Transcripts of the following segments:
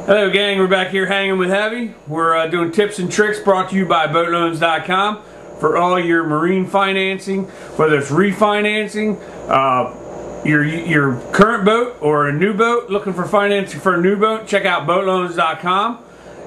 Hello gang, we're back here hanging with Heavy. We're doing tips and tricks brought to you by boatloans.com for all your marine financing, whether it's refinancing, your current boat or a new boat, looking for financing for a new boat, check out boatloans.com.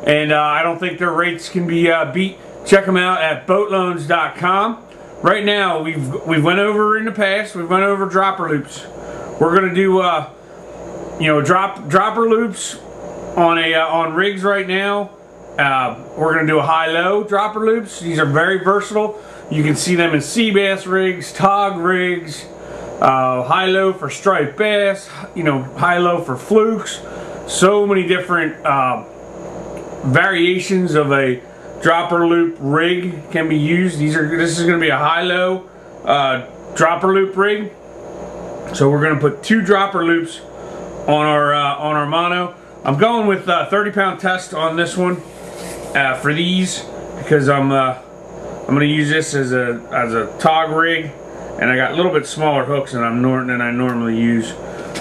And I don't think their rates can be beat. Check them out at boatloans.com. Right now, we've went over in the past, we've went over dropper loops. We're gonna do dropper loops on rigs right now. We're going to do a high-low dropper loops. These are very versatile. You can see them in sea bass rigs, tog rigs, high-low for striped bass, high-low for flukes. So many different variations of a dropper loop rig can be used. This is going to be a high-low dropper loop rig. So we're going to put 2 dropper loops on our mono. I'm going with 30-pound test on this one for these because I'm going to use this as a tog rig, and I got a little bit smaller hooks than I normally use.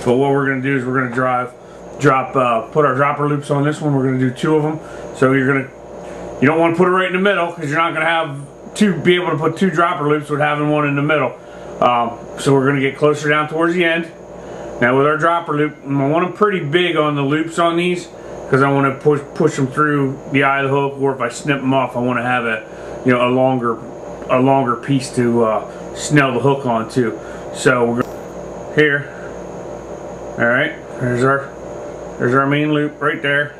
But what we're going to do is we're going to put our dropper loops on this one. We're going to do 2 of them. So you don't want to put it right in the middle because you're not going to be able to put 2 dropper loops with having one in the middle. So we're going to get closer down towards the end. Now with our dropper loop, I want them pretty big on the loops on these because I want to push them through the eye of the hook, or if I snip them off, I want to have a longer piece to snell the hook onto. So we're going here. All right, there's our main loop right there.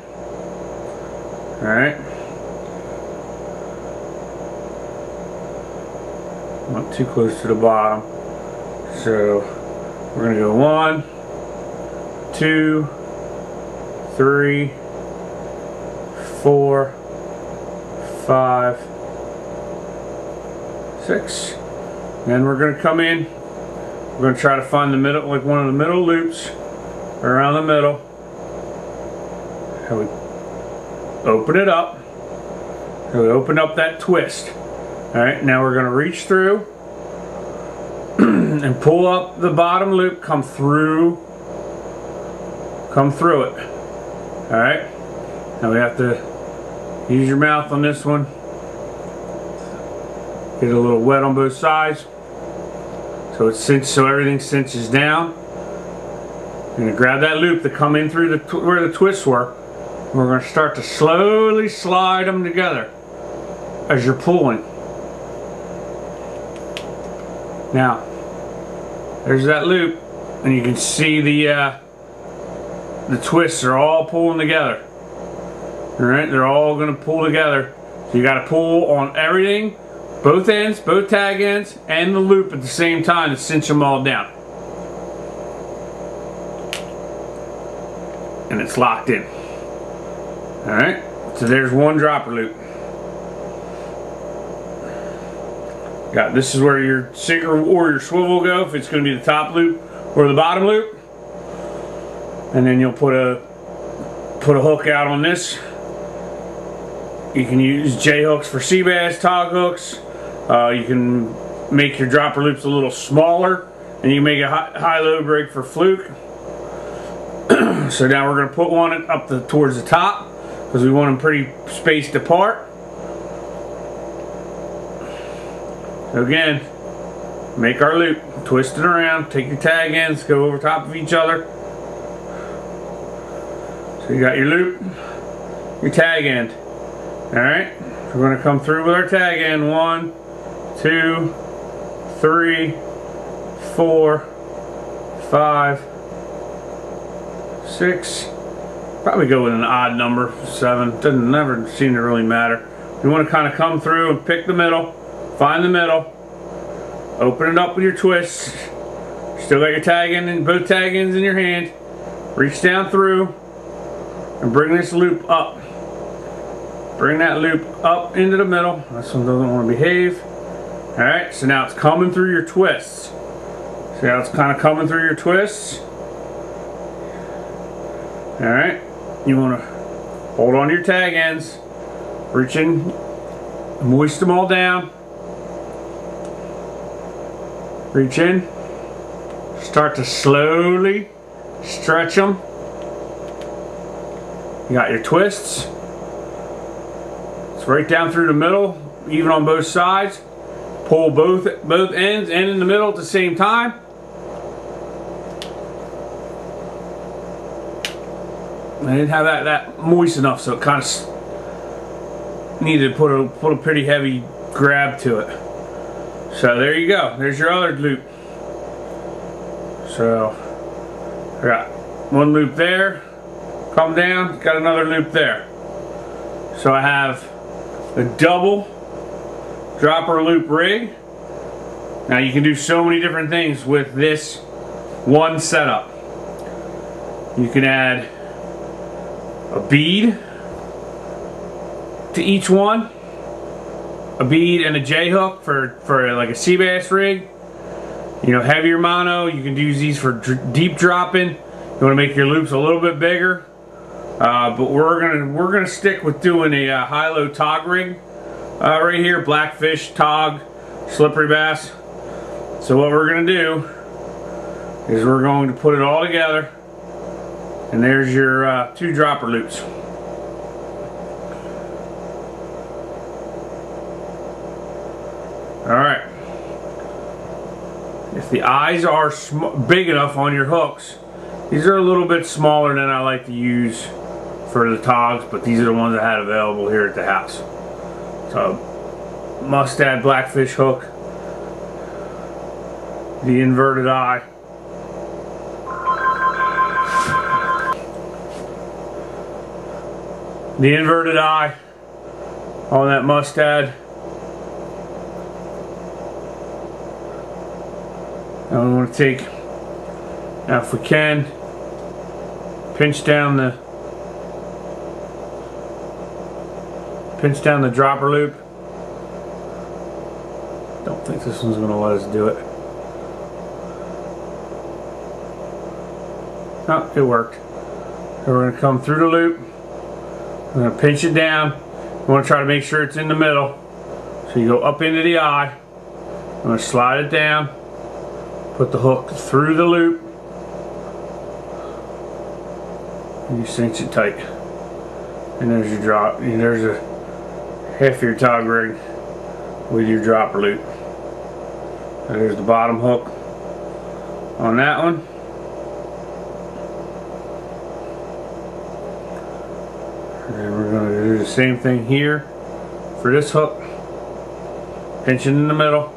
All right. Not too close to the bottom. So we're going to go 1, 2, 3, 4, 5, 6. Then we're going to come in. We're going to try to find the middle, like one of the middle loops around the middle. And we open it up. And we open up that twist. Alright, now we're going to reach through and pull up the bottom loop, come through it. Alright, now we have to use your mouth on this one. Get a little wet on both sides so everything cinches down. You're going to grab that loop to come in through where the twists were. We're going to start to slowly slide them together as you're pulling. Now, there's that loop, and you can see the twists are all pulling together. All right, they're all going to pull together. So you got to pull on everything, both ends, both tag ends, and the loop at the same time to cinch them all down. And it's locked in. All right, so there's one dropper loop. This is where your sinker or your swivel will go, if it's going to be the top loop or the bottom loop. And then you'll put a hook out on this. You can use J hooks for sea bass, tog hooks. You can make your dropper loops a little smaller, and you can make a high-low rig for fluke. So now we're going to put one up towards the top because we want them pretty spaced apart. So again, make our loop, twist it around, take your tag ends, go over top of each other. So you got your loop, your tag end. Alright, we're going to come through with our tag end. 1, 2, 3, 4, 5, 6. Probably go with an odd number, 7. Doesn't never seem to really matter. You want to kind of come through and pick the middle. Find the middle, open it up with your twists. Still got your tag end and both tag ends in your hand. Reach down through and bring this loop up. Bring that loop up into the middle. This one doesn't want to behave. Alright, so now it's coming through your twists. See how it's kind of coming through your twists? Alright, you want to hold on to your tag ends, reach in, moist them all down. Reach in, start to slowly stretch them You got your twists. It's right down through the middle, even on both sides. Pull both ends and in the middle at the same time. I didn't have that moist enough, so it kind of needed to put a pretty heavy grab to it. So there you go. There's your other loop. So I got one loop there. Come down. Got another loop there. So I have a double dropper loop rig. Now you can do so many different things with this one setup. You can add a bead to each one, a bead and a J hook for like a sea bass rig. You know, heavier mono, you can use these for deep dropping. You want to make your loops a little bit bigger, but we're gonna stick with doing a high-low tog rig right here, Blackfish, tog, slippery bass. So what we're gonna do is we're going to put it all together. And there's your 2 dropper loops. Alright. If the eyes are big enough on your hooks, these are a little bit smaller than I like to use for the togs, but these are the ones I had available here at the house. So, must add Blackfish hook, the inverted eye. The inverted eye on that mustad. Now we want to take, now if we can, pinch down the dropper loop. Don't think this one's going to let us do it. Oh, it worked. So we're going to come through the loop. I'm going to pinch it down. You want to try to make sure it's in the middle. So you go up into the eye. I'm going to slide it down. Put the hook through the loop. And you cinch it tight. And there's your drop. And there's a half your tog rig with your dropper loop. So there's the bottom hook on that one. And we're going to do the same thing here for this hook. Pinch it in the middle.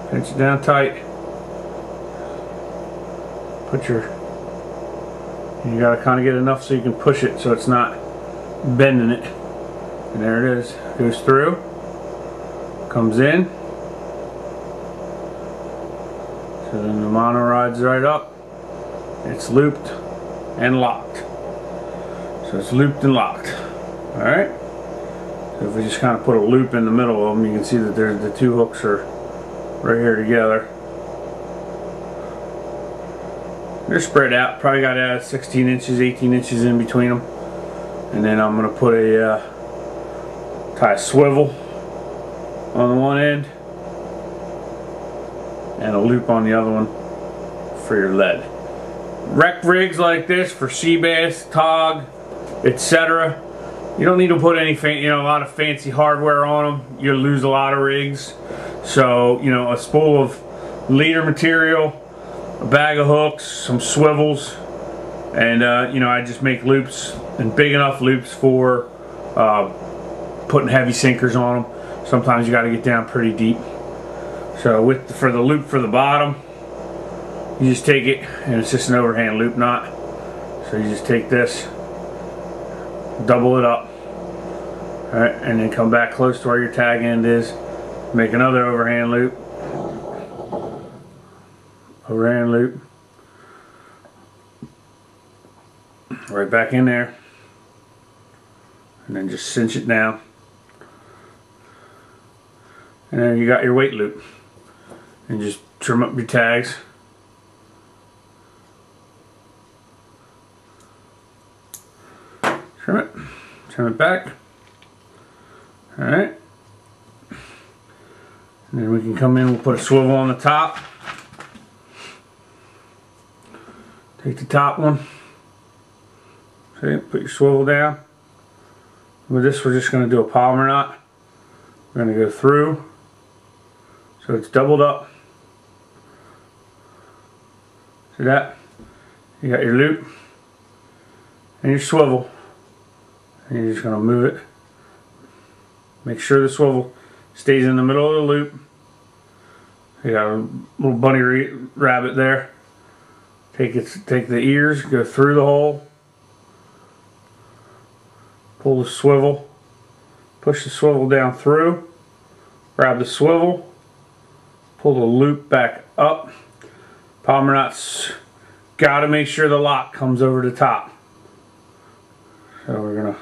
Pinch it down tight. Put your, you got to kind of get enough so you can push it so it's not bending it. And there it is. Goes through. Comes in. So then the mono rides right up. It's looped and locked. So it's looped and locked. Alright? So if we just kind of put a loop in the middle of them, you can see that there's the 2 hooks are right here together. They're spread out. Probably got to add 16 inches, 18 inches in between them. And then I'm going to put a tie a swivel on the one end and a loop on the other one for your lead. Wreck rigs like this for sea bass, tog, etc. You don't need to put any a lot of fancy hardware on them. You'll lose a lot of rigs. So, you know, a spool of leader material, a bag of hooks, some swivels, and you know, I just make loops, and big enough loops for putting heavy sinkers on them. Sometimes you got to get down pretty deep. So for the loop for the bottom, you just take it, and it's just an overhand loop knot. So you just take this, double it up, alright, and then come back close to where your tag end is, make another overhand loop, right back in there, and then just cinch it down, and then you got your weight loop, and just trim up your tags. Trim it back. Alright. And then we can come in, we'll put a swivel on the top Take the top one. See, put your swivel down. With this, we're just going to do a polymer knot. We're going to go through, so it's doubled up. See that? You got your loop and your swivel, and you're just going to move it. Make sure the swivel stays in the middle of the loop. You got a little bunny rabbit there. Take the ears, go through the hole, pull the swivel, push the swivel down through, grab the swivel, pull the loop back up. Polymer knots, gotta make sure the lock comes over the top. So we're gonna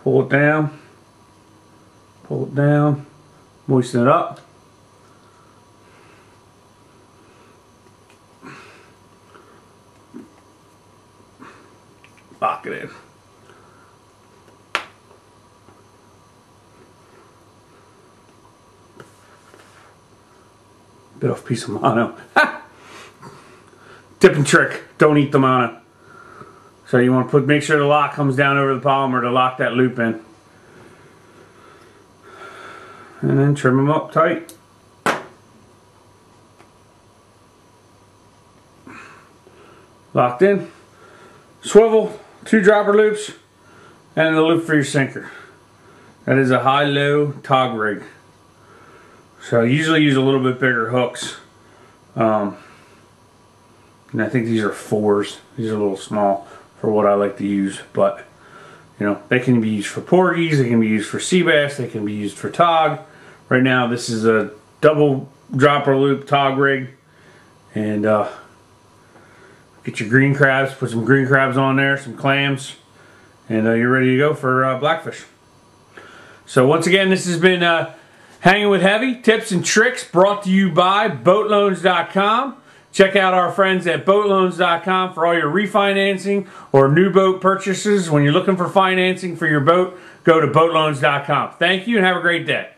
pull it down, moisten it up. Lock it in. Bit off a piece of mono. Tip and trick, don't eat the mono. So you want to make sure the lock comes down over the polymer to lock that loop in. And then trim them up tight. Locked in. Swivel, 2 dropper loops, and the loop for your sinker. That is a high-low tog rig. So I usually use a little bit bigger hooks. And I think these are 4s. These are a little small for what I like to use. But, you know, they can be used for porgies, they can be used for sea bass, they can be used for tog. Right now this is a double dropper loop tog rig. And get your green crabs, put some green crabs on there, some clams, and you're ready to go for blackfish. So once again, this has been Hanging with Heavy, tips and tricks brought to you by boatloans.com. Check out our friends at boatloans.com for all your refinancing or new boat purchases. When you're looking for financing for your boat, go to boatloans.com. Thank you and have a great day.